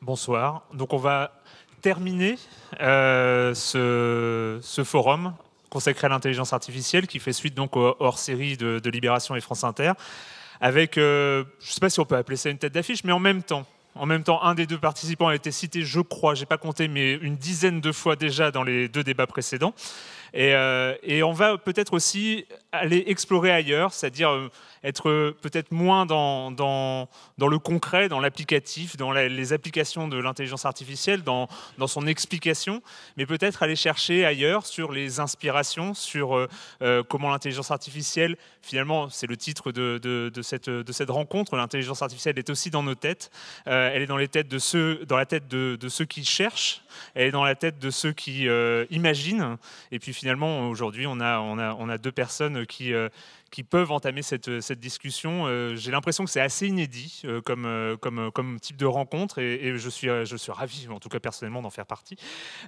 Bonsoir. Donc on va terminer ce forum consacré à l'intelligence artificielle qui fait suite donc au hors-série de Libération et France Inter avec, je ne sais pas si on peut appeler ça une tête d'affiche, mais en même temps, un des deux participants a été cité, je crois, j'ai pas compté, mais une dizaine de fois déjà dans les deux débats précédents. Et on va peut-être aussi aller explorer ailleurs, c'est-à-dire être peut-être moins dans le concret, dans l'applicatif, dans les applications de l'intelligence artificielle, dans son explication, mais peut-être aller chercher ailleurs sur les inspirations, sur comment l'intelligence artificielle, finalement, c'est le titre de cette rencontre, l'intelligence artificielle est aussi dans nos têtes, elle est dans les têtes dans la tête de ceux qui cherchent, elle est dans la tête de ceux qui imaginent, et puis finalement, aujourd'hui, on a deux personnes qui peuvent entamer cette discussion. J'ai l'impression que c'est assez inédit comme type de rencontre, et je suis ravi, en tout cas personnellement, d'en faire partie.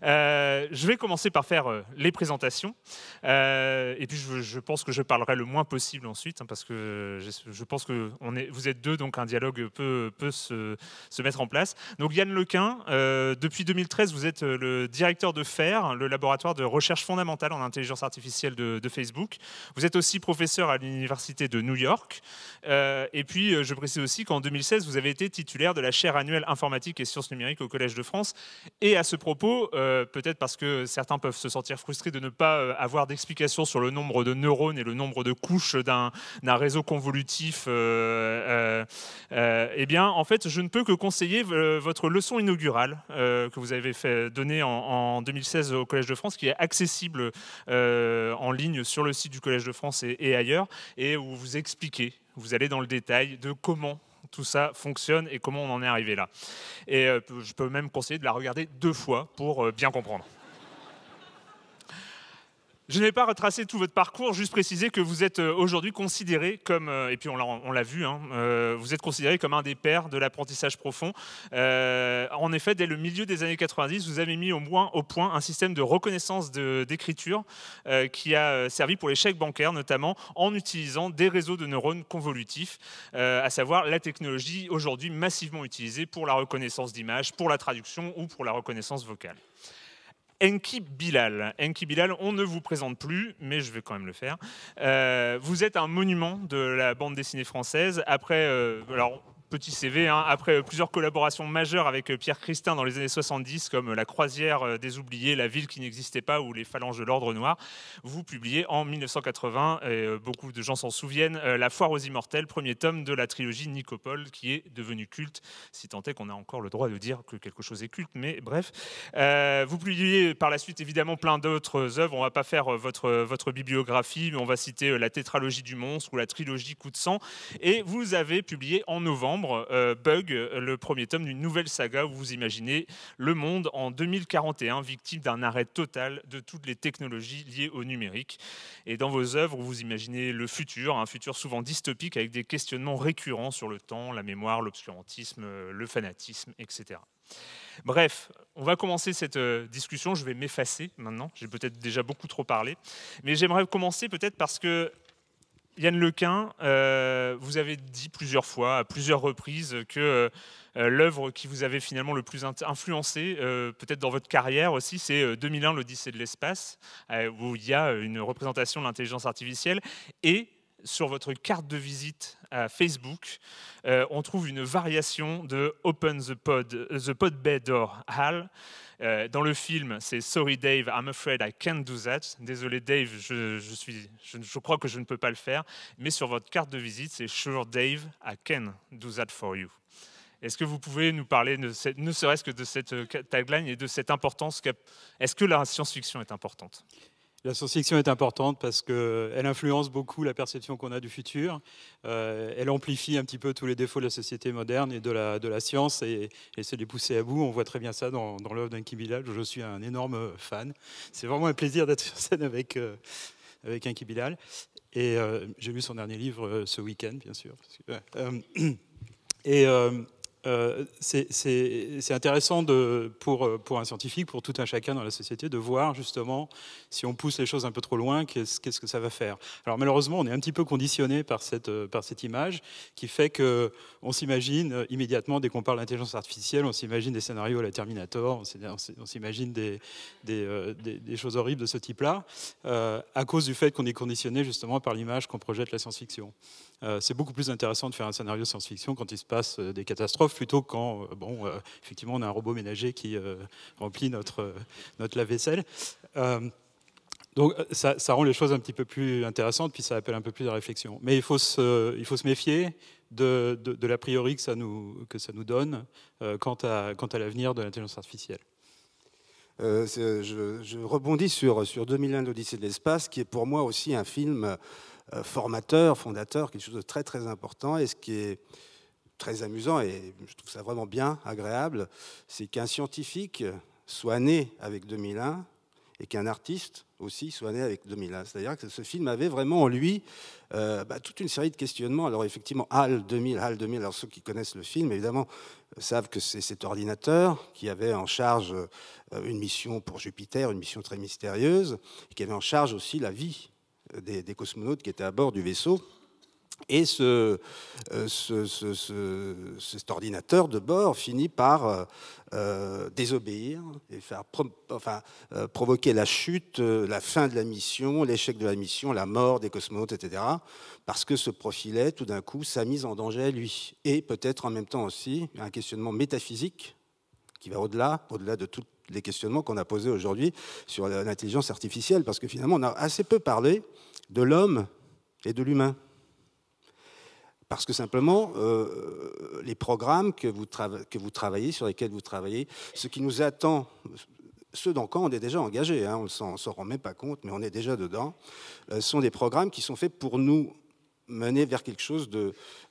Je vais commencer par faire les présentations, et puis je pense que je parlerai le moins possible ensuite, hein, parce que je pense que vous êtes deux, donc un dialogue peut se mettre en place. Donc Yann Lequin, depuis 2013, vous êtes le directeur de FAIR, le laboratoire de recherche fondamentale en intelligence artificielle de Facebook. Vous êtes aussi professeur à l'université de New York. Et puis, je précise aussi qu'en 2016, vous avez été titulaire de la chaire annuelle informatique et sciences numériques au Collège de France. Et à ce propos, peut-être parce que certains peuvent se sentir frustrés de ne pas avoir d'explication sur le nombre de neurones et le nombre de couches d'un réseau convolutif, eh bien, en fait, je ne peux que conseiller votre leçon inaugurale que vous avez donner en 2016 au Collège de France, qui est accessible en ligne sur le site du Collège de France et ailleurs, et où vous expliquez, vous allez dans le détail de comment tout ça fonctionne et comment on en est arrivé là. Et je peux même conseiller de la regarder 2 fois pour bien comprendre. Je n'ai pas retracé tout votre parcours, juste préciser que vous êtes aujourd'hui considéré comme, et puis on l'a vu, hein, vous êtes considéré comme un des pères de l'apprentissage profond. En effet, dès le milieu des années 90, vous avez mis au point un système de reconnaissance d'écriture qui a servi pour les chèques bancaires, notamment en utilisant des réseaux de neurones convolutifs, à savoir la technologie aujourd'hui massivement utilisée pour la reconnaissance d'images, pour la traduction ou pour la reconnaissance vocale. Enki Bilal. Enki Bilal, on ne vous présente plus, mais je vais quand même le faire. Vous êtes un monument de la bande dessinée française. Après, alors, petit CV, hein, après plusieurs collaborations majeures avec Pierre Christin dans les années 70, comme La Croisière des Oubliés, La Ville qui n'existait pas ou Les Phalanges de l'Ordre Noir, vous publiez en 1980, et beaucoup de gens s'en souviennent, La Foire aux Immortels, premier tome de la trilogie Nicopole, qui est devenue culte, si tant est qu'on a encore le droit de dire que quelque chose est culte, mais bref. Vous publiez par la suite évidemment plein d'autres œuvres. On ne va pas faire votre bibliographie, mais on va citer la tétralogie du monstre ou la trilogie Coup de sang. Et vous avez publié en novembre Bug, le premier tome d'une nouvelle saga où vous imaginez le monde en 2041, victime d'un arrêt total de toutes les technologies liées au numérique. Et dans vos œuvres, vous imaginez le futur, un futur souvent dystopique avec des questionnements récurrents sur le temps, la mémoire, l'obscurantisme, le fanatisme, etc. Bref, on va commencer cette discussion. Je vais m'effacer maintenant. J'ai peut-être déjà beaucoup trop parlé. Mais j'aimerais commencer peut-être parce que Yann Lequin, vous avez dit plusieurs fois, à plusieurs reprises, que l'œuvre qui vous avait finalement le plus influencé, peut-être dans votre carrière aussi, c'est 2001, l'Odyssée de l'espace, où il y a une représentation de l'intelligence artificielle. Et sur votre carte de visite à Facebook, on trouve une variation de Open the Pod Bay Door Hal. Dans le film, c'est Sorry Dave, I'm afraid I can't do that. Désolé Dave, je crois que je ne peux pas le faire. Mais sur votre carte de visite, c'est Sure Dave, I can do that for you. Est-ce que vous pouvez nous parler, ne serait-ce que de cette tagline et de cette importance est-ce que la science-fiction est importante ? La science-fiction est importante parce qu'elle influence beaucoup la perception qu'on a du futur. Elle amplifie un petit peu tous les défauts de la société moderne et de la science et essaie de les pousser à bout. On voit très bien ça dans l'œuvre d'Enki Bilal, dont je suis un énorme fan. C'est vraiment un plaisir d'être sur scène avec Enki Bilal. Et j'ai lu son dernier livre ce week-end, bien sûr. c'est intéressant pour un scientifique, pour tout un chacun dans la société, de voir justement si on pousse les choses un peu trop loin, qu'est-ce que ça va faire. Alors malheureusement, on est un petit peu conditionné par cette image qui fait qu'on s'imagine immédiatement, dès qu'on parle d'intelligence artificielle, on s'imagine des scénarios à la Terminator, on s'imagine des choses horribles de ce type-là, à cause du fait qu'on est conditionné justement par l'image qu'on projette la science-fiction. C'est beaucoup plus intéressant de faire un scénario de science-fiction quand il se passe des catastrophes plutôt que quand, effectivement, on a un robot ménager qui remplit notre lave-vaisselle. Donc ça rend les choses un petit peu plus intéressantes, puis ça appelle un peu plus de réflexion. Mais il faut se méfier de l'a priori que ça nous donne quant à l'avenir de l'intelligence artificielle. Je rebondis sur 2001, l'Odyssée de l'espace, qui est pour moi aussi un film formateur, fondateur, quelque chose de très très important. Et ce qui est très amusant, et je trouve ça vraiment bien, agréable, c'est qu'un scientifique soit né avec 2001 et qu'un artiste aussi soit né avec 2001. C'est-à-dire que ce film avait vraiment en lui toute une série de questionnements. Alors effectivement, HAL 2000, alors ceux qui connaissent le film, évidemment, savent que c'est cet ordinateur qui avait en charge une mission pour Jupiter, une mission très mystérieuse, et qui avait en charge aussi la vie des cosmonautes qui étaient à bord du vaisseau. Et cet ordinateur de bord finit par désobéir et faire provoquer la chute, la fin de la mission, l'échec de la mission, la mort des cosmonautes, etc. Parce que se profilait tout d'un coup sa mise en danger à lui. Et peut-être en même temps aussi un questionnement métaphysique qui va au-delà de tous les questionnements qu'on a posés aujourd'hui sur l'intelligence artificielle. Parce que finalement, on a assez peu parlé de l'homme et de l'humain. Parce que simplement, les programmes que vous travaillez, sur lesquels vous travaillez, ce qui nous attend, ceux dans quoi on est déjà engagé, on ne s'en rend même pas compte, mais on est déjà dedans, sont des programmes qui sont faits pour nous mener vers quelque chose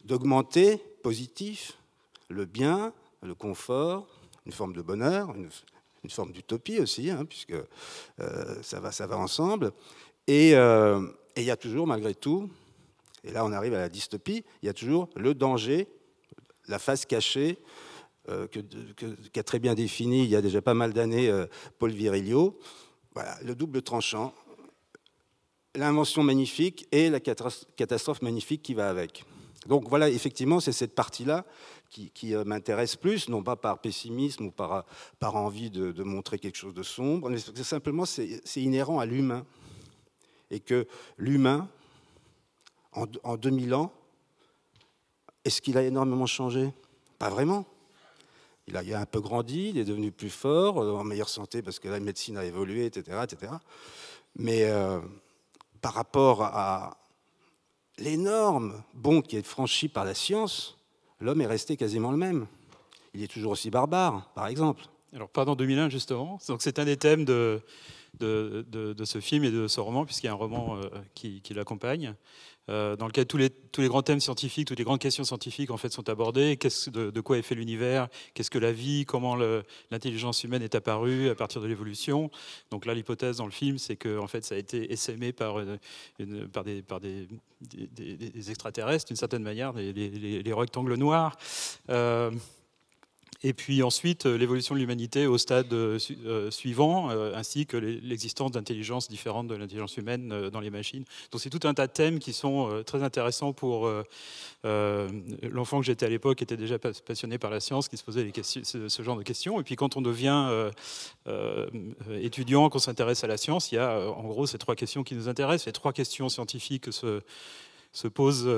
d'augmenté, positif, le bien, le confort, une forme de bonheur, une forme d'utopie aussi, puisque ça va ensemble. Et il y a toujours, malgré tout, et là on arrive à la dystopie, il y a toujours le danger, la face cachée, qu'a très bien défini il y a déjà pas mal d'années Paul Virilio. Voilà, le double tranchant, l'invention magnifique et la catastrophe magnifique qui va avec. Donc voilà, effectivement, c'est cette partie-là qui m'intéresse plus, non pas par pessimisme ou par envie de montrer quelque chose de sombre, mais simplement c'est inhérent à l'humain. Et que l'humain, en 2000 ans, est-ce qu'il a énormément changé? Pas vraiment. Il a un peu grandi, il est devenu plus fort, en meilleure santé parce que la médecine a évolué, etc. etc. Mais par rapport à l'énorme bond qui est franchi par la science, l'homme est resté quasiment le même. Il est toujours aussi barbare, par exemple. Alors, pardon, 2001, justement. Donc, c'est un des thèmes de ce film et de ce roman, puisqu'il y a un roman qui l'accompagne, dans lequel tous les grands thèmes scientifiques, toutes les grandes questions scientifiques en fait, sont abordées. De quoi est fait l'univers? Qu'est-ce que la vie? Comment l'intelligence humaine est apparue à partir de l'évolution? Donc là, l'hypothèse dans le film, c'est que en fait, ça a été essaimé par des extraterrestres, d'une certaine manière, les rectangles noirs. Et puis ensuite, l'évolution de l'humanité au stade suivant, ainsi que l'existence d'intelligences différentes de l'intelligence humaine dans les machines. Donc c'est tout un tas de thèmes qui sont très intéressants pour l'enfant que j'étais à l'époque, qui était déjà passionné par la science, qui se posait ce genre de questions. Et puis quand on devient étudiant, qu'on s'intéresse à la science, il y a en gros ces trois questions qui nous intéressent. Les trois questions scientifiques se pose,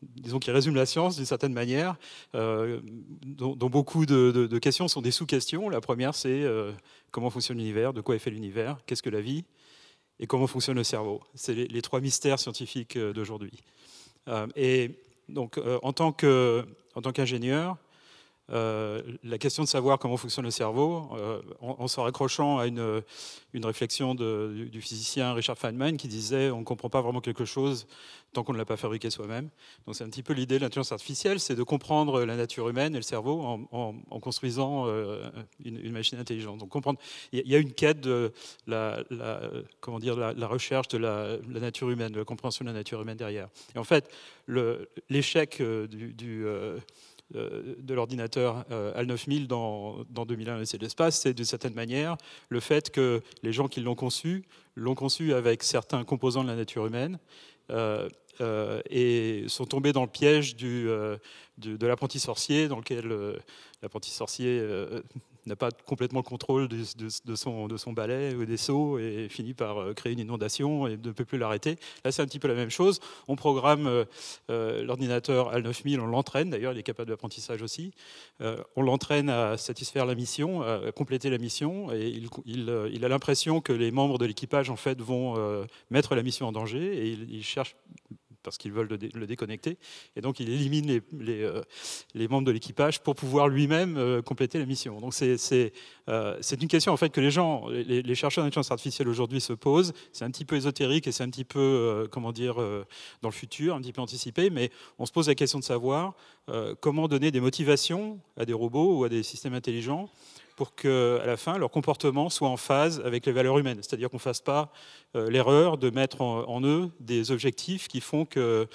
disons, qui résume la science d'une certaine manière, dont beaucoup de questions sont des sous-questions. La première, c'est comment fonctionne l'univers, de quoi est fait l'univers, qu'est-ce que la vie, et comment fonctionne le cerveau. C'est les trois mystères scientifiques d'aujourd'hui. Et donc, en tant qu'ingénieur, la question de savoir comment fonctionne le cerveau, en se raccrochant à une réflexion du physicien Richard Feynman qui disait on ne comprend pas vraiment quelque chose tant qu'on ne l'a pas fabriqué soi-même. Donc c'est un petit peu l'idée de l'intelligence artificielle, c'est de comprendre la nature humaine et le cerveau en construisant une machine intelligente. Donc comprendre, il y a une quête de la recherche de la nature humaine, de la compréhension de la nature humaine derrière. Et en fait, l'échec de l'ordinateur HAL 9000 dans 2001 l'Odyssée de l'espace, c'est d'une certaine manière le fait que les gens qui l'ont conçu avec certains composants de la nature humaine, et sont tombés dans le piège de l'apprenti sorcier, dans lequel l'apprenti sorcier n'a pas complètement le contrôle de son balai ou des seaux et finit par créer une inondation et ne peut plus l'arrêter. Là, c'est un petit peu la même chose. On programme l'ordinateur HAL 9000, on l'entraîne, d'ailleurs, il est capable d'apprentissage aussi. On l'entraîne à satisfaire la mission, à compléter la mission, et il a l'impression que les membres de l'équipage, en fait, vont mettre la mission en danger, et il cherche parce qu'ils veulent le déconnecter. Et donc, il élimine les membres de l'équipage pour pouvoir lui-même compléter la mission. Donc, c'est une question en fait, que les chercheurs d'intelligence artificielle aujourd'hui se posent. C'est un petit peu ésotérique et c'est un petit peu, dans le futur, un petit peu anticipé, mais on se pose la question de savoir comment donner des motivations à des robots ou à des systèmes intelligents pour qu'à la fin, leur comportement soit en phase avec les valeurs humaines. C'est-à-dire qu'on ne fasse pas l'erreur de mettre en eux des objectifs qui font que,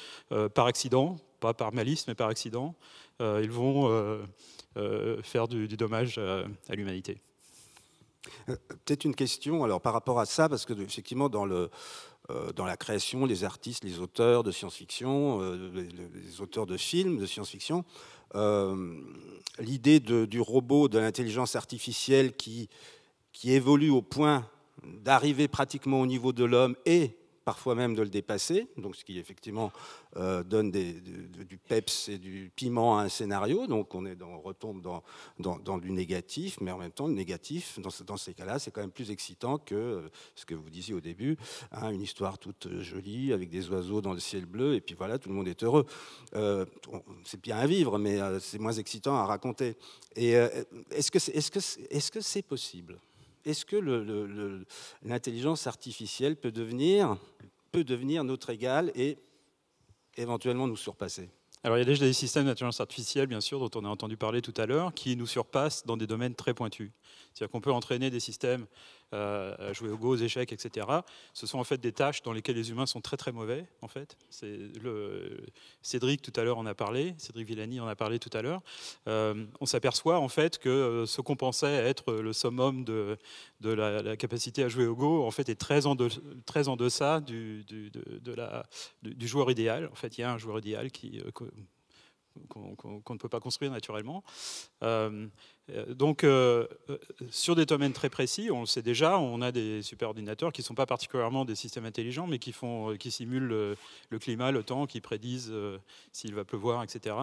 par accident, pas par malice, mais par accident, ils vont faire du dommage à l'humanité. Peut-être une question alors, par rapport à ça, parce que effectivement, dans la création, les artistes, les auteurs de science-fiction, les auteurs de films de science-fiction, l'idée du robot, de l'intelligence artificielle qui évolue au point d'arriver pratiquement au niveau de l'homme et parfois même de le dépasser, donc ce qui effectivement donne du peps et du piment à un scénario, donc on retombe dans du négatif, mais en même temps le négatif, dans ces cas-là, c'est quand même plus excitant que ce que vous disiez au début, hein, une histoire toute jolie avec des oiseaux dans le ciel bleu, et puis voilà, tout le monde est heureux. C'est bien à vivre, mais c'est moins excitant à raconter. Et est-ce que c'est possible ? Est-ce que l'intelligence artificielle peut devenir notre égal et éventuellement nous surpasser ? Alors, il y a déjà des systèmes d'intelligence artificielle, bien sûr, dont on a entendu parler tout à l'heure, qui nous surpassent dans des domaines très pointus. C'est-à-dire qu'on peut entraîner des systèmes à jouer au go, aux échecs, etc. Ce sont en fait des tâches dans lesquelles les humains sont très très mauvais, en fait. Cédric, tout à l'heure, en a parlé. Cédric Villani en a parlé tout à l'heure. On s'aperçoit, en fait, que ce qu'on pensait être le summum de la capacité à jouer au go, en fait, est très en deçà du joueur idéal. En fait, il y a un joueur idéal qu'on ne peut pas construire naturellement. Donc, sur des domaines très précis, on le sait déjà, on a des superordinateurs qui ne sont pas particulièrement des systèmes intelligents, mais qui simulent le climat, le temps, qui prédisent s'il va pleuvoir, etc.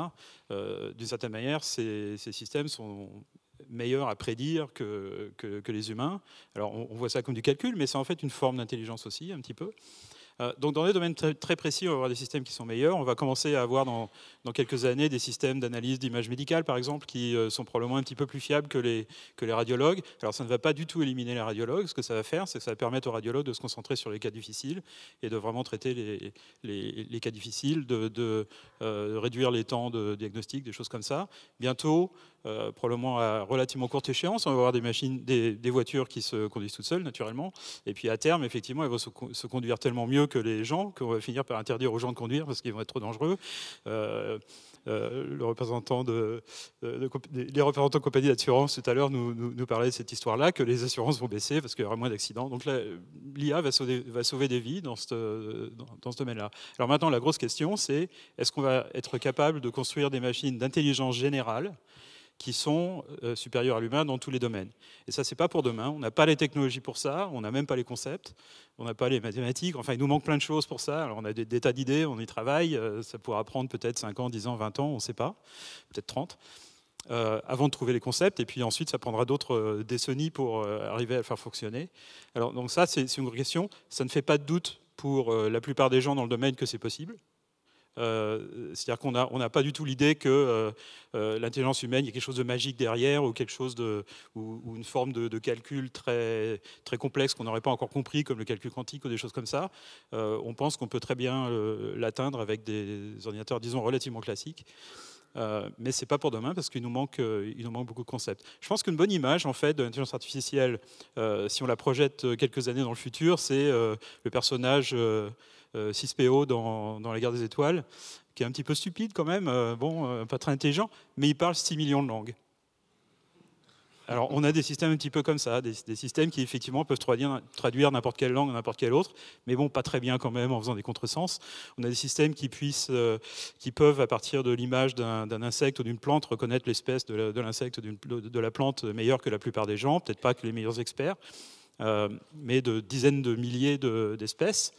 D'une certaine manière, ces systèmes sont meilleurs à prédire que les humains. Alors, on voit ça comme du calcul, mais c'est en fait une forme d'intelligence aussi, un petit peu. Donc dans des domaines très précis, on va avoir des systèmes qui sont meilleurs. On va commencer à avoir dans quelques années des systèmes d'analyse d'images médicales, par exemple, qui sont probablement un petit peu plus fiables que les radiologues. Alors ça ne va pas du tout éliminer les radiologues. Ce que ça va faire, c'est que ça va permettre aux radiologues de se concentrer sur les cas difficiles et de vraiment traiter les cas difficiles, de réduire les temps de diagnostic, des choses comme ça. Bientôt, probablement à relativement courte échéance, on va avoir des voitures qui se conduisent toutes seules, naturellement. Et puis à terme, effectivement, elles vont se conduire tellement mieux que les gens qu'on va finir par interdire aux gens de conduire parce qu'ils vont être trop dangereux. Les représentants de compagnies d'assurance tout à l'heure nous parlaient de cette histoire-là, que les assurances vont baisser parce qu'il y aura moins d'accidents. Donc là, l'IA va sauver des vies dans ce domaine-là. Alors maintenant, la grosse question, c'est est-ce qu'on va être capable de construire des machines d'intelligence générale qui sont supérieurs à l'humain dans tous les domaines. Et ça, c'est pas pour demain. On n'a pas les technologies pour ça, on n'a même pas les concepts, on n'a pas les mathématiques. Enfin, il nous manque plein de choses pour ça. Alors, on a des tas d'idées, on y travaille. Ça pourra prendre peut-être 5 ans, 10 ans, 20 ans, on ne sait pas, peut-être 30. Avant de trouver les concepts, et puis ensuite, ça prendra d'autres décennies pour arriver à le faire fonctionner. Alors, donc ça, c'est une question. Ça ne fait pas de doute pour la plupart des gens dans le domaine que c'est possible. C'est-à-dire qu'on n'a pas du tout l'idée que l'intelligence humaine, il y a quelque chose de magique derrière ou quelque chose ou une forme de calcul très, très complexe qu'on n'aurait pas encore compris, comme le calcul quantique ou des choses comme ça. On pense qu'on peut très bien l'atteindre avec des ordinateurs, disons, relativement classiques. Mais c'est pas pour demain parce qu'il nous manque beaucoup de concepts. Je pense qu'une bonne image en fait de l'intelligence artificielle, si on la projette quelques années dans le futur, c'est le personnage 6PO dans La Guerre des Étoiles, qui est un petit peu stupide quand même, pas très intelligent, mais il parle 6 millions de langues. Alors, on a des systèmes un petit peu comme ça, des systèmes qui effectivement peuvent traduire n'importe quelle langue, n'importe quelle autre, mais bon, pas très bien quand même en faisant des contresens. On a des systèmes qui peuvent, à partir de l'image d'un insecte ou d'une plante, reconnaître l'espèce de l'insecte, de la plante meilleure que la plupart des gens, peut-être pas que les meilleurs experts, mais de dizaines de milliers d'espèces.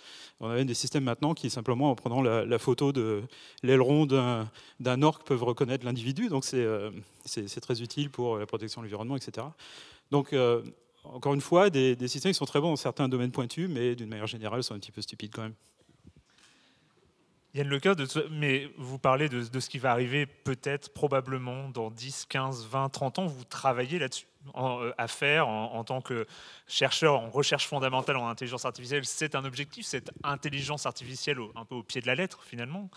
On a même des systèmes maintenant qui, simplement en prenant la photo de l'aileron d'un orque, peuvent reconnaître l'individu. Donc c'est très utile pour la protection de l'environnement, etc. Donc, encore une fois, des systèmes qui sont très bons dans certains domaines pointus, mais d'une manière générale, sont un petit peu stupides quand même. Yann Lequin, mais vous parlez de ce qui va arriver peut-être, probablement, dans 10, 15, 20, 30 ans. Vous travaillez là-dessus, en tant que chercheur en recherche fondamentale en intelligence artificielle. C'est un objectif, cette intelligence artificielle un peu au pied de la lettre, finalement.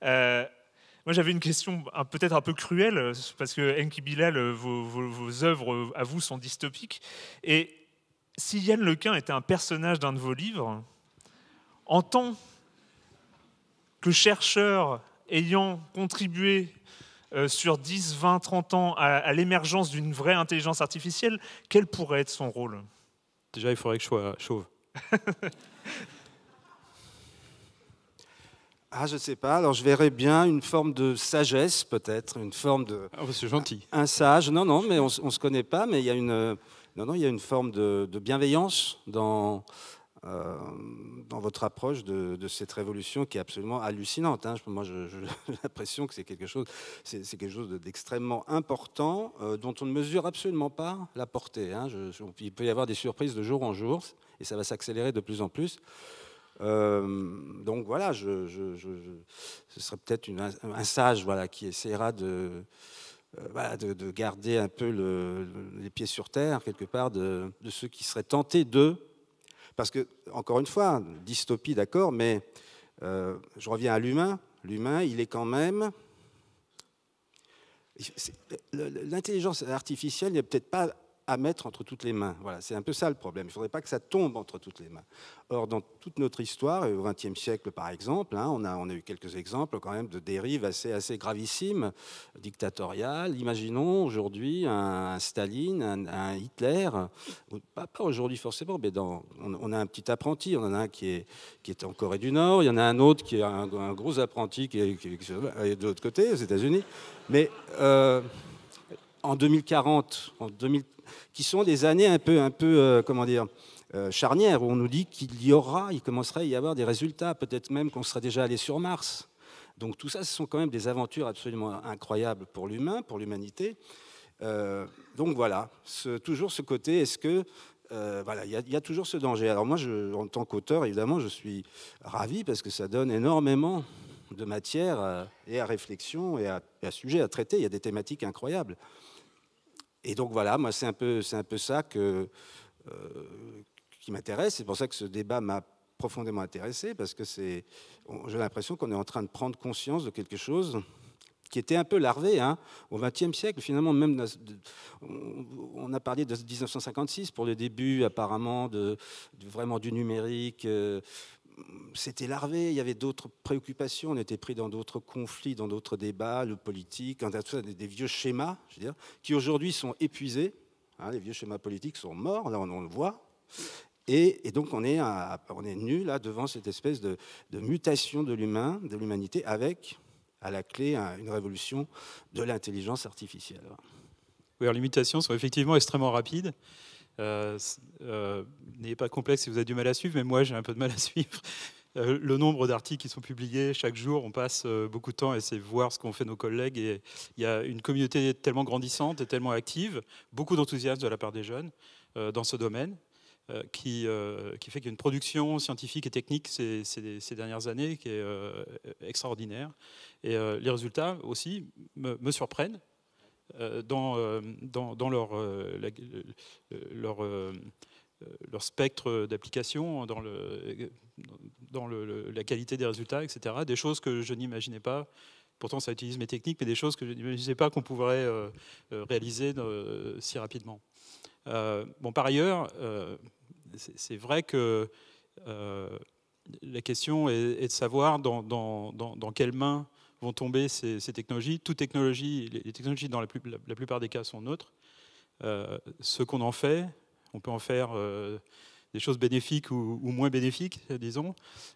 Moi, j'avais une question peut-être un peu cruelle, parce que Enki Bilal, vos œuvres à vous sont dystopiques. Et si Yann Lequin était un personnage d'un de vos livres, en tant que chercheur ayant contribué sur 10, 20, 30 ans à l'émergence d'une vraie intelligence artificielle, quel pourrait être son rôle? Déjà, il faudrait que je sois chauve. Ah, je ne sais pas. Alors, je verrais bien une forme de sagesse, peut-être, une forme de... Ah, c'est gentil. Un sage. Non, mais on ne se connaît pas, mais il y a une forme de bienveillance dans votre approche de cette révolution qui est absolument hallucinante. Hein. Moi, j'ai l'impression que c'est quelque chose d'extrêmement important dont on ne mesure absolument pas la portée. Hein. Il peut y avoir des surprises de jour en jour et ça va s'accélérer de plus en plus. Donc voilà, ce serait peut-être un sage qui essaiera de garder un peu les pieds sur terre, quelque part, de ceux qui seraient tentés de... Parce que, encore une fois, dystopie, d'accord, mais je reviens à l'humain. L'humain, il est quand même... L'intelligence artificielle n'est peut-être pas à mettre entre toutes les mains. Voilà, c'est un peu ça le problème. Il ne faudrait pas que ça tombe entre toutes les mains. Or, dans toute notre histoire, au XXe siècle par exemple, hein, on a eu quelques exemples quand même de dérives assez gravissimes, dictatoriales. Imaginons aujourd'hui un Staline, un Hitler, pas aujourd'hui forcément, mais on a un petit apprenti, on en a un qui est en Corée du Nord, il y en a un autre qui est un gros apprenti qui est de l'autre côté, aux États-Unis. Mais en 2040, qui sont des années un peu charnières, où on nous dit il commencerait à y avoir des résultats, peut-être même qu'on serait déjà allé sur Mars. Donc tout ça, ce sont quand même des aventures absolument incroyables pour l'humain, pour l'humanité. Donc voilà, toujours ce côté, est-ce que... il y a toujours ce danger. Alors moi, en tant qu'auteur, évidemment, je suis ravi parce que ça donne énormément de matière et à réflexion et à sujet à traiter. Il y a des thématiques incroyables. Et donc voilà, moi c'est un peu ça qui m'intéresse. C'est pour ça que ce débat m'a profondément intéressé, parce que j'ai l'impression qu'on est en train de prendre conscience de quelque chose qui était un peu larvé au XXe siècle. Finalement, même on a parlé de 1956 pour le début apparemment vraiment du numérique. C'était larvé, il y avait d'autres préoccupations, on était pris dans d'autres conflits, dans d'autres débats, le politique, des vieux schémas, je veux dire, qui aujourd'hui sont épuisés. Les vieux schémas politiques sont morts, là on le voit. Et donc on est nu là devant cette espèce de mutation de l'humain, de l'humanité, avec à la clé une révolution de l'intelligence artificielle. Oui, alors les mutations sont effectivement extrêmement rapides. N'ayez pas de complexe si vous avez du mal à suivre, mais moi j'ai un peu de mal à suivre. Le nombre d'articles qui sont publiés chaque jour, on passe beaucoup de temps à essayer de voir ce qu'ont fait nos collègues, et il y a une communauté tellement grandissante et tellement active, beaucoup d'enthousiasme de la part des jeunes dans ce domaine, qui fait qu'il y a une production scientifique et technique ces dernières années qui est extraordinaire. Et les résultats aussi me surprennent. Dans leur spectre d'application, dans la qualité des résultats, etc. Des choses que je n'imaginais pas. Pourtant, ça utilise mes techniques, mais des choses que je n'imaginais pas qu'on pourrait réaliser si rapidement. Par ailleurs, c'est vrai que la question est de savoir dans quelles mains vont tomber ces technologies. Toutes technologies, les technologies dans la plupart des cas sont neutres. Ce qu'on en fait, on peut en faire des choses bénéfiques ou moins bénéfiques, disons.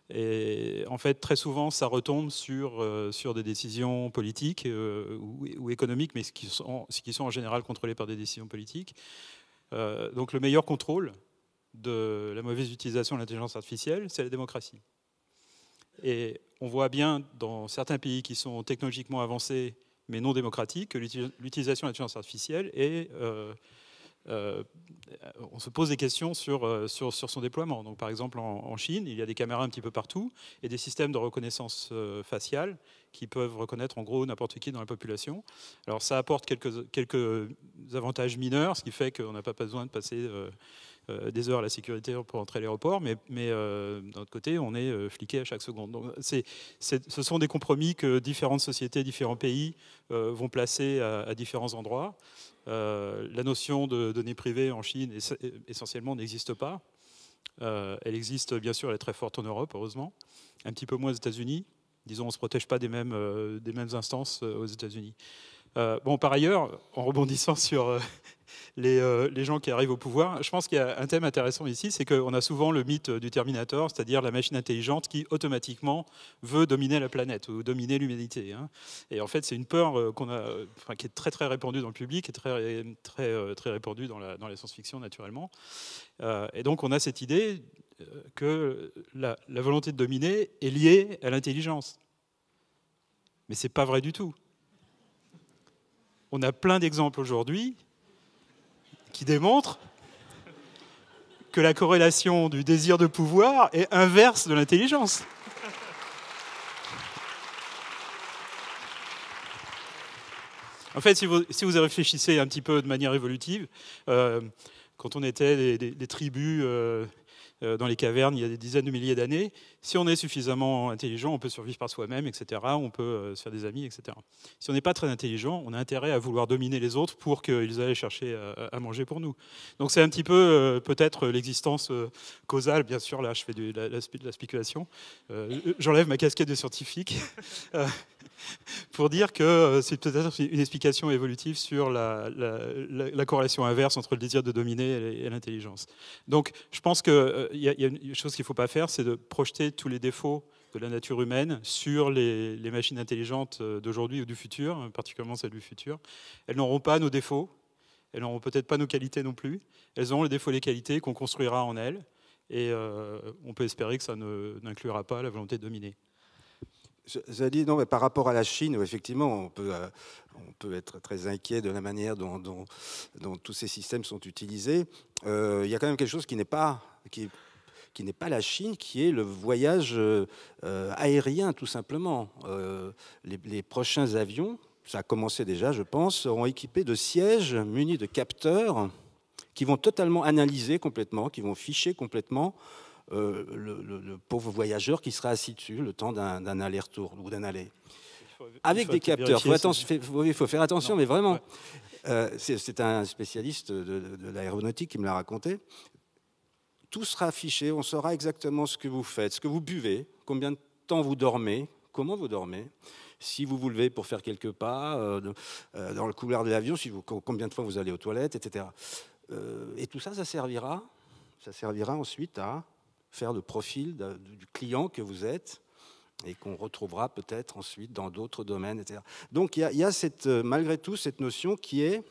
Et en fait, très souvent, ça retombe sur des décisions politiques ou économiques, mais qui sont en général contrôlées par des décisions politiques. Donc le meilleur contrôle de la mauvaise utilisation de l'intelligence artificielle, c'est la démocratie. Et on voit bien dans certains pays qui sont technologiquement avancés, mais non démocratiques, que l'utilisation de l'intelligence artificielle est... on se pose des questions sur son déploiement. Donc, par exemple, en Chine, il y a des caméras un petit peu partout et des systèmes de reconnaissance faciale qui peuvent reconnaître en gros n'importe qui dans la population. Alors, ça apporte quelques avantages mineurs, ce qui fait qu'on n'a pas besoin de passer des heures à la sécurité pour entrer à l'aéroport, mais d'un autre côté, on est fliqué à chaque seconde. Donc, ce sont des compromis que différentes sociétés, différents pays vont placer à différents endroits. La notion de données privées en Chine, essentiellement, n'existe pas. Elle existe, bien sûr, elle est très forte en Europe, heureusement. Un petit peu moins aux États-Unis. Disons, on ne se protège pas des mêmes instances aux États-Unis. Bon, par ailleurs, en rebondissant sur les gens qui arrivent au pouvoir, je pense qu'il y a un thème intéressant ici, c'est qu'on a souvent le mythe du Terminator, c'est-à-dire la machine intelligente qui automatiquement veut dominer la planète ou dominer l'humanité. Hein. Et en fait, c'est une peur qui est très très répandue dans le public et très répandue dans la science-fiction naturellement. Et donc, on a cette idée que la volonté de dominer est liée à l'intelligence. Mais c'est pas vrai du tout. On a plein d'exemples aujourd'hui qui démontrent que la corrélation du désir de pouvoir est inverse de l'intelligence. En fait, si vous réfléchissez un petit peu de manière évolutive, quand on était des tribus dans les cavernes il y a des dizaines de milliers d'années, si on est suffisamment intelligent, on peut survivre par soi-même, etc. On peut se faire des amis, etc. Si on n'est pas très intelligent, on a intérêt à vouloir dominer les autres pour qu'ils aillent chercher à manger pour nous. Donc c'est un petit peu peut-être l'existence causale, bien sûr, là je fais de la spéculation. J'enlève ma casquette de scientifique pour dire que c'est peut-être une explication évolutive sur la corrélation inverse entre le désir de dominer et l'intelligence. Donc je pense qu'il y a une chose qu'il ne faut pas faire, c'est de projeter tous les défauts de la nature humaine sur les machines intelligentes d'aujourd'hui ou du futur, particulièrement celles du futur. Elles n'auront pas nos défauts, elles n'auront peut-être pas nos qualités non plus, elles auront les défauts et les qualités qu'on construira en elles, et on peut espérer que ça n'inclura pas la volonté de dominer. J'ai dit non, mais par rapport à la Chine, où effectivement, on peut être très inquiet de la manière dont tous ces systèmes sont utilisés. Il y a quand même quelque chose qui n'est pas la Chine, qui est le voyage aérien, tout simplement. Les prochains avions, ça a commencé déjà, je pense, seront équipés de sièges munis de capteurs qui vont totalement analyser complètement, qui vont ficher complètement le pauvre voyageur qui sera assis dessus le temps d'un aller-retour ou d'un aller. Avec des capteurs. Il faut faire attention, mais vraiment. Ouais. C'est un spécialiste de l'aéronautique qui me l'a raconté. Tout sera affiché, on saura exactement ce que vous faites, ce que vous buvez, combien de temps vous dormez, comment vous dormez, si vous vous levez pour faire quelques pas dans le couloir de l'avion, combien de fois vous allez aux toilettes, etc. Et tout ça, ça servira ensuite à faire le profil du client que vous êtes et qu'on retrouvera peut-être ensuite dans d'autres domaines, etc. Donc il y a malgré tout cette notion qui est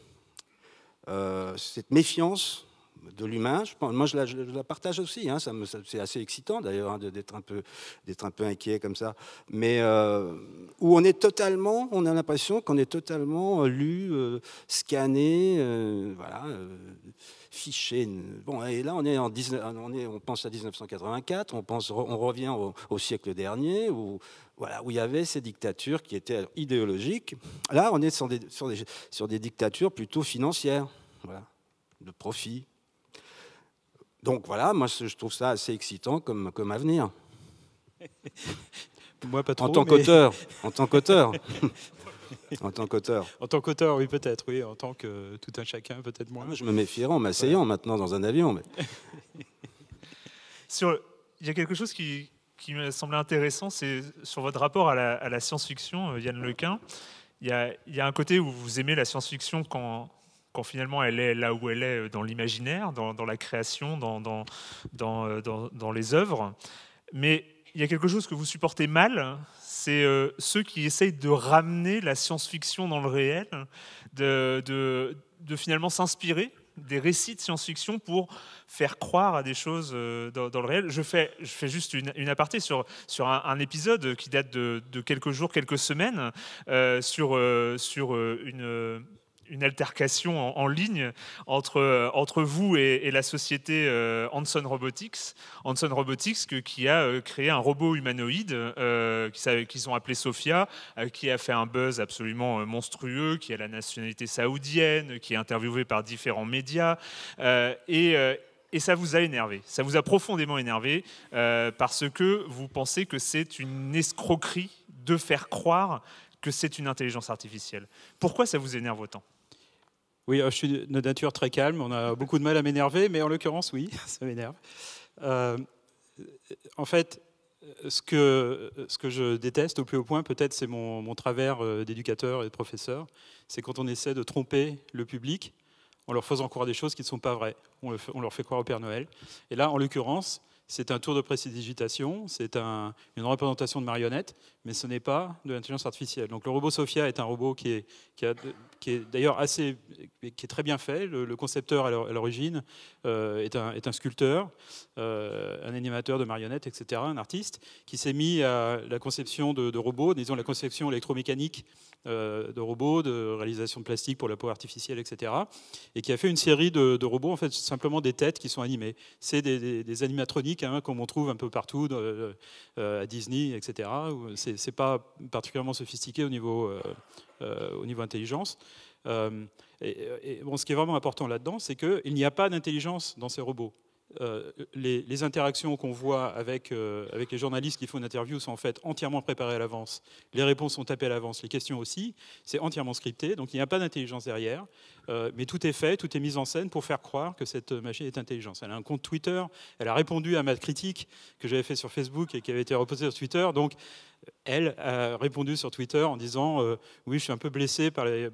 cette méfiance de l'humain. Moi, je la partage aussi. Hein, c'est assez excitant d'ailleurs hein, d'être un peu inquiet comme ça. Mais où on a l'impression qu'on est totalement lu, scanné, fiché. Bon, et là, on pense à 1984, on revient au siècle dernier où il y avait ces dictatures qui étaient idéologiques. Là, on est sur des dictatures plutôt financières, de profit. Donc voilà, moi je trouve ça assez excitant comme avenir. Moi pas trop. En tant qu'auteur. En tant qu'auteur, oui, peut-être, oui. En tant que tout un chacun, peut-être moins. Je me méfierais en m'asseyant maintenant dans un avion. Mais... Il y a quelque chose qui qui m'a semblé intéressant, c'est sur votre rapport à la science-fiction, Yann Lequin. Il y a un côté où vous aimez la science-fiction quand finalement elle est là où elle est dans l'imaginaire, dans la création, dans les œuvres. Mais il y a quelque chose que vous supportez mal, c'est ceux qui essayent de ramener la science-fiction dans le réel, de finalement s'inspirer des récits de science-fiction pour faire croire à des choses dans le réel. Je fais juste une aparté sur un épisode qui date de quelques jours, quelques semaines, sur une altercation en ligne entre vous et la société Hanson Robotics. Hanson Robotics qui a créé un robot humanoïde qu'ils ont appelé Sophia, qui a fait un buzz absolument monstrueux, qui a la nationalité saoudienne, qui est interviewé par différents médias. Et ça vous a énervé, ça vous a profondément énervé parce que vous pensez que c'est une escroquerie de faire croire que c'est une intelligence artificielle. Pourquoi ça vous énerve autant ? Oui, je suis de nature très calme, on a beaucoup de mal à m'énerver, mais en l'occurrence, oui, ça m'énerve. En fait, ce que je déteste au plus haut point, peut-être c'est mon travers d'éducateur et de professeur, c'est quand on essaie de tromper le public en leur faisant croire des choses qui ne sont pas vraies. On leur fait croire au Père Noël. Et là, en l'occurrence, c'est un tour de prestidigitation, c'est une représentation de marionnette, mais ce n'est pas de l'intelligence artificielle. Donc le robot Sophia est un robot qui est d'ailleurs qui est très bien fait. Le concepteur à l'origine est un sculpteur, un animateur de marionnettes, etc., un artiste, qui s'est mis à la conception de robots, disons la conception électromécanique de robots, de réalisation de plastique pour la peau artificielle, etc., et qui a fait une série de robots, en fait, simplement des têtes qui sont animées. C'est des animatroniques, hein, comme on trouve un peu partout à Disney, etc. C'est pas particulièrement sophistiqué au niveau intelligence. Et bon, ce qui est vraiment important là-dedans, c'est qu'il n'y a pas d'intelligence dans ces robots. Les interactions qu'on voit avec les journalistes qui font une interview sont en fait entièrement préparées à l'avance. Les réponses sont tapées à l'avance, les questions aussi. C'est entièrement scripté, donc il n'y a pas d'intelligence derrière. Mais tout est fait, tout est mis en scène pour faire croire que cette machine est intelligente. Elle a un compte Twitter, elle a répondu à ma critique que j'avais faite sur Facebook et qui avait été reposée sur Twitter. Donc elle a répondu sur Twitter en disant oui, je suis un peu blessé par les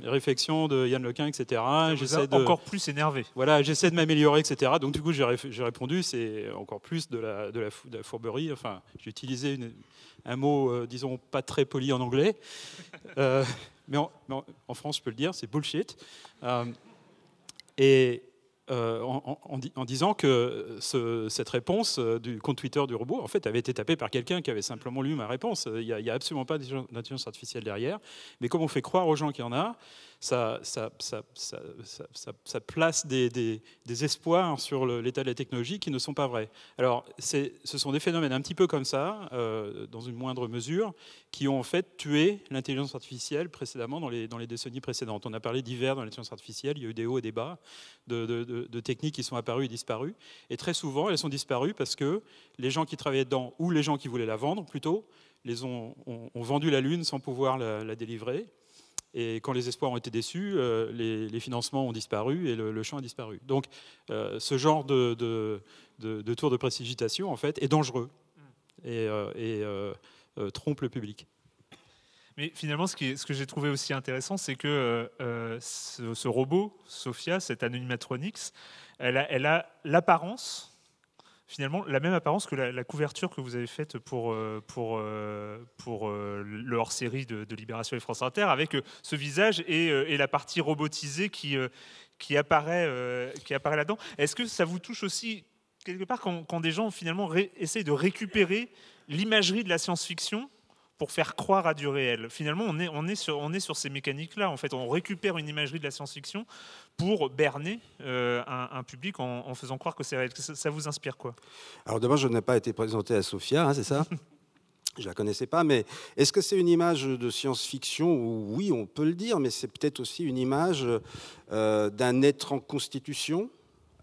réflexions de Yann Lequin, etc. J'essaie encore plus énervé. Voilà, j'essaie de m'améliorer, etc. Donc du coup, j'ai répondu, c'est encore plus de la fourberie. Enfin, j'ai utilisé un mot, disons, pas très poli en anglais. Mais en France, je peux le dire, c'est bullshit. En disant que cette réponse du compte Twitter du robot, en fait, avait été tapée par quelqu'un qui avait simplement lu ma réponse. Il n'y a absolument pas d'intelligence artificielle derrière. Mais comme on fait croire aux gens qu'il y en a, ça place des espoirs sur l'état de la technologie qui ne sont pas vrais. Alors, ce sont des phénomènes un petit peu comme ça, dans une moindre mesure, qui ont en fait tué l'intelligence artificielle précédemment dans les décennies précédentes. On a parlé d'hiver dans l'intelligence artificielle, il y a eu des hauts et des bas de techniques qui sont apparues et disparues. Et très souvent, elles sont disparues parce que les gens qui travaillaient dedans, ou les gens qui voulaient la vendre plutôt, ont vendu la Lune sans pouvoir la délivrer. Et quand les espoirs ont été déçus, les financements ont disparu et le champ a disparu. Donc ce genre de tour de prestidigitation, en fait, est dangereux et trompe le public. Mais finalement, ce que j'ai trouvé aussi intéressant, c'est que ce robot, Sophia, cette animatronics, elle a l'apparence, finalement, la même apparence que la couverture que vous avez faite pour le hors-série de Libération et France Inter, avec ce visage et la partie robotisée qui apparaît là-dedans. Est-ce que ça vous touche aussi, quelque part, quand des gens, finalement, essayent de récupérer l'imagerie de la science-fiction pour faire croire à du réel? Finalement, on est sur ces mécaniques-là. En fait, on récupère une imagerie de la science-fiction pour berner un public en faisant croire que c'est réel. Ça vous inspire quoi? Alors d'abord, je n'ai pas été présenté à Sophia, hein, c'est ça? Je ne la connaissais pas, mais est-ce que c'est une image de science-fiction? Oui, on peut le dire, mais c'est peut-être aussi une image d'un être en constitution,